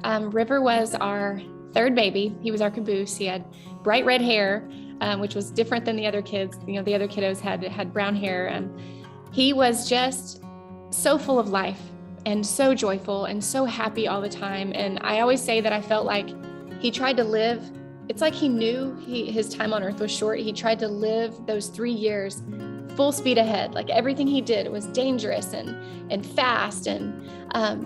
River was our third baby. He was our caboose. He had bright red hair, which was different than the other kids. The other kiddos had brown hair. He was just so full of life and so joyful and so happy all the time. And I always say that I felt like he tried to live. It's like he knew his time on earth was short. He tried to live those 3 years full speed ahead. Like everything he did was dangerous and fast and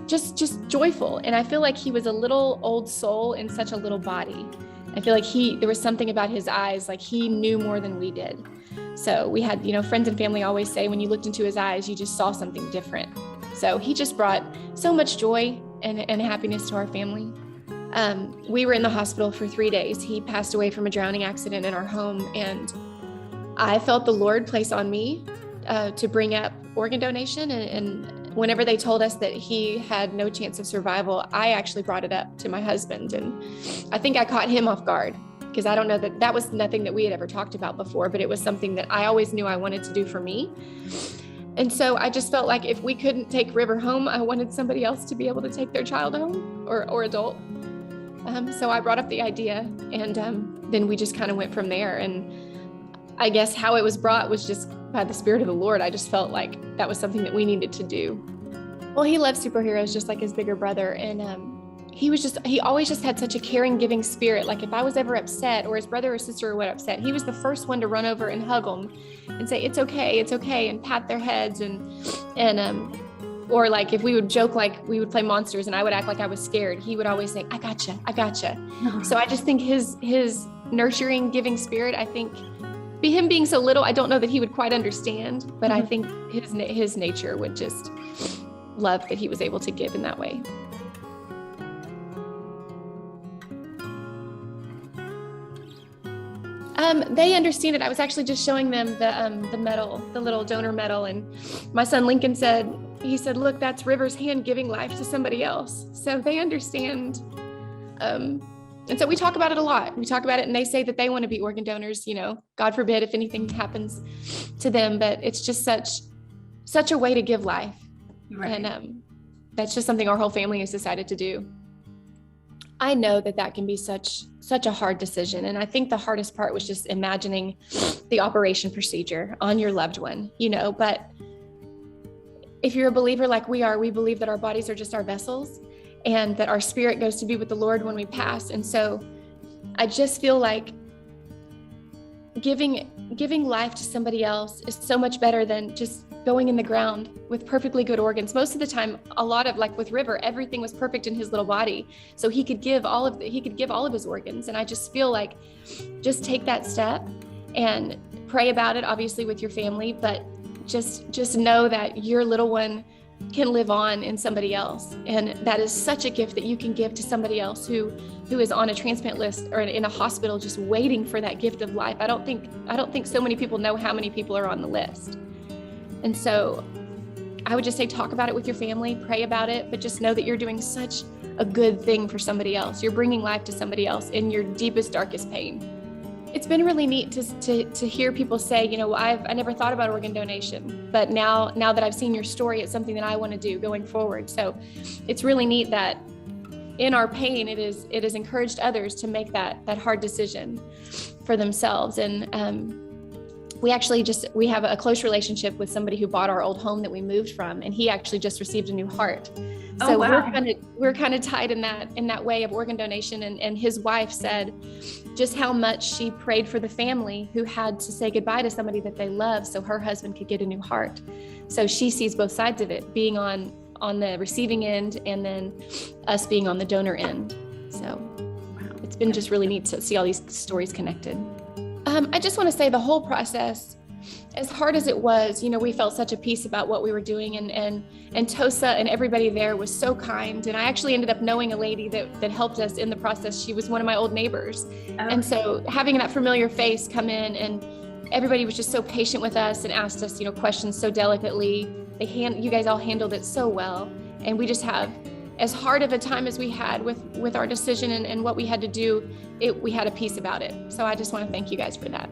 just joyful. And I feel like he was a little old soul in such a little body. I feel like there was something about his eyes, like he knew more than we did. So we had, friends and family always say, when you looked into his eyes, you just saw something different. So he just brought so much joy and happiness to our family. We were in the hospital for 3 days. He passed away from a drowning accident in our home. And I felt the Lord place on me to bring up organ donation. And whenever they told us that he had no chance of survival, I actually brought it up to my husband. And I think I caught him off guard because I don't know that was nothing that we had ever talked about before, but it was something that I always knew I wanted to do for me. And so I just felt like if we couldn't take River home, I wanted somebody else to be able to take their child home or adult. So I brought up the idea and then we just kind of went from there. And I guess how it was brought was just by the Spirit of the Lord. I just felt like that was something that we needed to do. Well, he loved superheroes just like his bigger brother. And he always just had such a caring, giving spirit. Like if I was ever upset or his brother or sister were upset, he was the first one to run over and hug them and say, it's okay, and pat their heads or like if we would joke, like we would play monsters and I would act like I was scared, he would always say, I gotcha. So I just think his nurturing, giving spirit, I think him being so little, I don't know that he would quite understand, but I think his nature would just love that he was able to give in that way. They understand it. I was actually just showing them the medal, the little donor medal. And my son Lincoln said, look, that's River's hand giving life to somebody else. So they understand. And so we talk about it a lot. We talk about it and they say that they want to be organ donors, God forbid if anything happens to them, but it's just such a way to give life. Right. And that's just something our whole family has decided to do. I know that can be such a hard decision. And I think the hardest part was just imagining the operation procedure on your loved one, but if you're a believer like we are, we believe that our bodies are just our vessels and that our spirit goes to be with the Lord when we pass. And so I just feel like giving life to somebody else is so much better than just going in the ground with perfectly good organs. Most of the time, a lot of like with River, everything was perfect in his little body. So he could give all of his organs. And I just feel like just take that step and pray about it, obviously with your family, but just know that your little one can live on in somebody else. And that is such a gift that you can give to somebody else who is on a transplant list or in a hospital just waiting for that gift of life. I don't think so many people know how many people are on the list. And so I would just say, talk about it with your family, pray about it, but just know that you're doing such a good thing for somebody else. You're bringing life to somebody else in your deepest, darkest pain. It's been really neat to hear people say, I never thought about organ donation, but now that I've seen your story, it's something that I want to do going forward. So it's really neat that in our pain, it has encouraged others to make that hard decision for themselves. And we have a close relationship with somebody who bought our old home that we moved from, and he actually just received a new heart. So wow. we're kind of tied in that way of organ donation. And his wife said just how much she prayed for the family who had to say goodbye to somebody that they love so her husband could get a new heart. So she sees both sides of it, being on the receiving end and then us being on the donor end. So it's been just really neat to see all these stories connected. I just want to say the whole process, as hard as it was, we felt such a peace about what we were doing, and Tosa and everybody there was so kind. And I actually ended up knowing a lady that helped us in the process. She was one of my old neighbors. Oh. And so having that familiar face come in, and everybody was just so patient with us and asked us, questions so delicately. You guys all handled it so well. And we just have, as hard of a time as we had with our decision and what we had to do, we had a peace about it. So I just want to thank you guys for that.